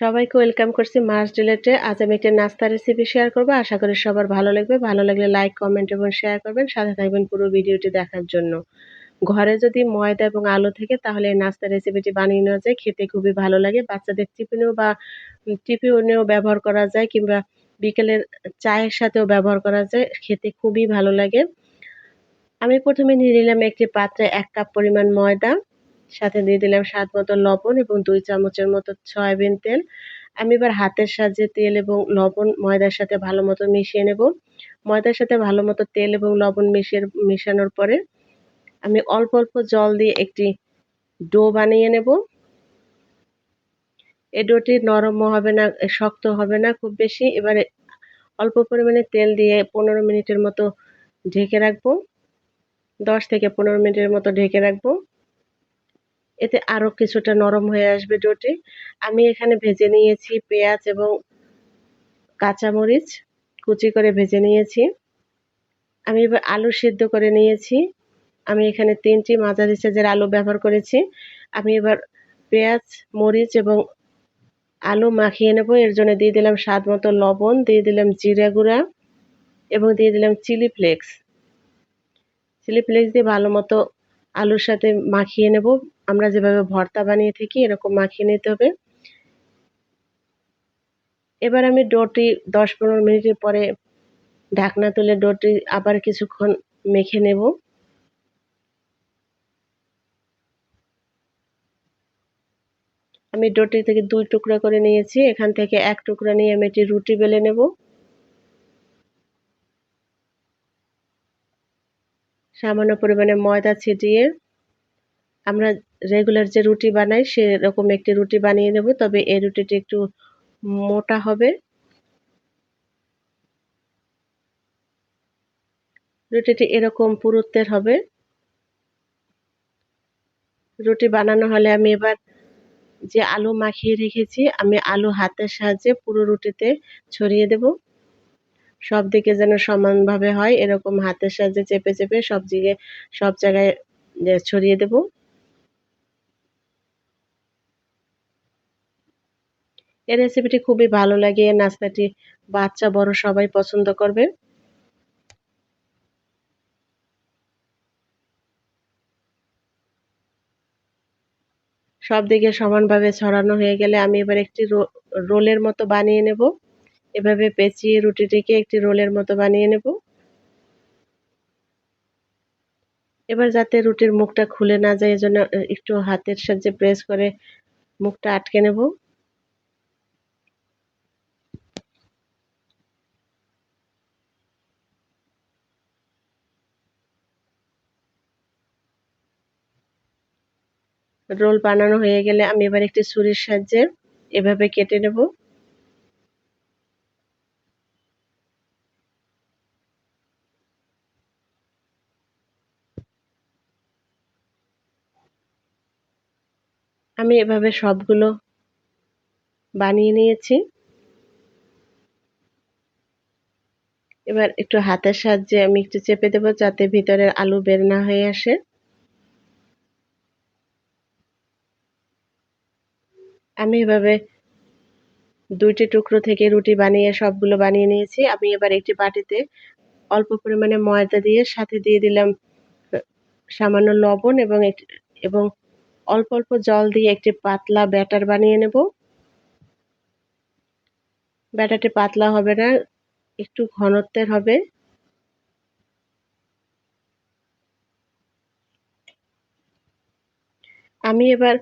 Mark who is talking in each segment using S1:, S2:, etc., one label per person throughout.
S1: সবাইকে ওয়েলকাম করছি মাস ডিলেটে। আজ আমি একটা নাস্তা রেসিপি শেয়ার করব। আশা করি সবার ভালো লাগবে। ভালো লাগলে লাইক, কমেন্ট এবং শেয়ার করবেন। সাথে থাকবেন পুরো ভিডিওটি দেখার জন্য। ঘরে যদি ময়দা এবং আলু থাকে তাহলে এই নাস্তা রেসিপিটি বানিয়ে নেওয়া যায়। খেতে খুবই ভালো লাগে। বাচ্চাদের টিফিনেও বা টিফিনেও ব্যবহার করা যায় কিংবা বিকেলের চায়ের সাথেও ব্যবহার করা যায়। খেতে খুবই ভালো লাগে। আমি প্রথমে নিয়ে নিলাম একটি পাত্রে ১ কাপ পরিমাণ ময়দা, সাথে দিয়ে দিলাম স্বাদ মতো লবণ এবং ২ চামচের মতো সয়াবিন তেল। আমি এবার হাতের সাহায্যে তেল এবং লবণ ময়দার সাথে ভালো মতো মিশিয়ে নেব। ময়দার সাথে ভালো মতো তেল এবং লবণ মেশানোর পরে আমি অল্প অল্প জল দিয়ে একটি ডো বানিয়ে নেব। এই ডোটি নরমও হবে না, শক্ত হবে না খুব বেশি। এবারে অল্প পরিমাণে তেল দিয়ে ১৫ মিনিটের মতো ঢেকে রাখবো। ১০ থেকে ১৫ মিনিটের মতো ঢেকে রাখবো। এতে আরো কিছুটা নরম হয়ে আসবে ডোটি। আমি এখানে ভেজে নিয়েছি পেঁয়াজ এবং কাঁচামরিচ কুচি করে ভেজে নিয়েছি। আমি এবার আলু সিদ্ধ করে নিয়েছি। আমি এখানে ৩টি মাঝারি সাইজের আলু ব্যবহার করেছি। আমি এবার পেঁয়াজ, মরিচ এবং আলু মাখিয়ে নেব। এর জন্য দিয়ে দিলাম স্বাদ মতো লবণ, দিয়ে দিলাম জিরা গুঁড়া এবং দিয়ে দিলাম চিলি ফ্লেক্স। চিলি ফ্লেক্স দিয়ে ভালো মতো আলুর সাথে মাখিয়ে নেব। আমরা যেভাবে ভর্তা বানিয়ে থাকি এরকম মাখিয়ে নিতে হবে। এবার আমি ডোটি ১০-১৫ মিনিটের পরে ঢাকনা তুলে ডোটি আবার কিছুক্ষণ মেখে নেব। আমি ডোটি থেকে ২ টুকরা করে নিয়েছি। এখান থেকে ১ টুকরা নিয়ে আমি একটি রুটি বেলে নেব। সামান্য পরিমাণে ময়দা ছিটিয়ে আমরা রেগুলার যে রুটি বানাই সেরকম একটি রুটি বানিয়ে নেব। তবে এই রুটিটি একটু মোটা হবে। রুটিটি এরকম পুরুত্বের হবে। রুটি বানানো হলে আমি এবার যে আলু মাখিয়ে রেখেছি আমি আলু হাতের সাহায্যে পুরো রুটিতে ছড়িয়ে দেব। সব দিকে যেন সমানভাবে হয় এরকম হাতের সাহায্যে চেপে চেপে সব জায়গায় ছড়িয়ে দেব। এই রেসিপিটি খুবই ভালো লাগে। এই নাস্তাটি বাচ্চা বড় সবাই পছন্দ করবে। সব দিকে সমানভাবে ছড়ানো হয়ে গেলে আমি এবার একটি রোলের মতো বানিয়ে নেব। এভাবে পেঁচিয়ে রুটিটিকে একটি রোলের মতো বানিয়ে নেব। এবার যাতে রুটির মুখটা খুলে না যায় এজন্য একটু হাতের সাহায্যে প্রেস করে মুখটা আটকে নেব। রোল বানানো হয়ে গেলে আমি এবার একটি ছুরির সাহায্যে এভাবে কেটে নেব। আমি এভাবে সবগুলো বানিয়ে নিয়েছি। এবার একটু হাতের সাহায্যে আমি একটু চেপে দেব যাতে ভিতরের আলু বের না হয়ে আসে। আমি এভাবে ২টি টুকরো থেকে রুটি বানিয়ে সবগুলো বানিয়ে নিয়েছি। আমি এবার একটি বাটিতে অল্প পরিমাণে ময়দা দিয়ে সাথে দিয়ে দিলাম সামান্য লবণ এবং অল্প অল্প জল দিয়ে একটি পাতলা ব্যাটার বানিয়ে নেব। ব্যাটারটি পাতলা হবে না, একটু ঘনত্বের হবে। আমি এবার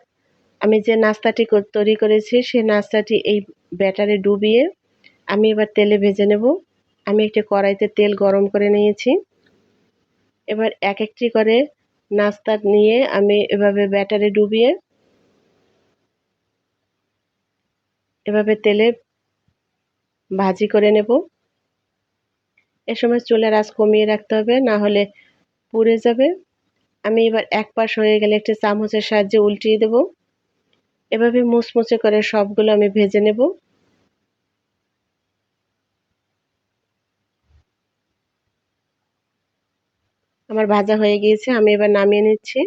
S1: আমি যে নাস্তাটি তৈরি করেছি সেই নাস্তাটি এই ব্যাটারে ডুবিয়ে আমি এবার তেলে ভেজে নেব। আমি একটি কড়াইতে তেল গরম করে নিয়েছি। এবার এক একটি করে নাস্তা নিয়ে আমি এভাবে ব্যাটারে ডুবিয়ে এভাবে তেলে ভাজি করে নেব। এ সময় চুলার আঁচ কমিয়ে রাখতে হবে, না হলে পুড়ে যাবে। আমি এবার এক পাশ হয়ে গেলে একটি চামচের সাহায্যে উল্টিয়ে দেব। এভাবে মুচমুচে করে সবগুলো আমি ভেজে নেব। আমার ভাজা হয়ে গিয়েছে, আমি এবার নামিয়ে নিচ্ছি।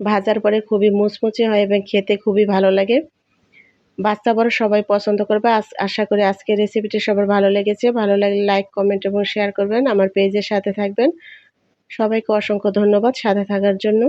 S1: ভাজার পরে খুবই মুচমুচে হয় এবং খেতে খুবই ভালো লাগে। বাচ্চা বড় সবাই পছন্দ করবে। আশা করি আজকের রেসিপিটি সবার ভালো লেগেছে। ভালো লাগলে লাইক, কমেন্ট এবং শেয়ার করবেন। আমার পেজের সাথে থাকবেন। সবাইকে অসংখ্য ধন্যবাদ সাথে থাকার জন্য।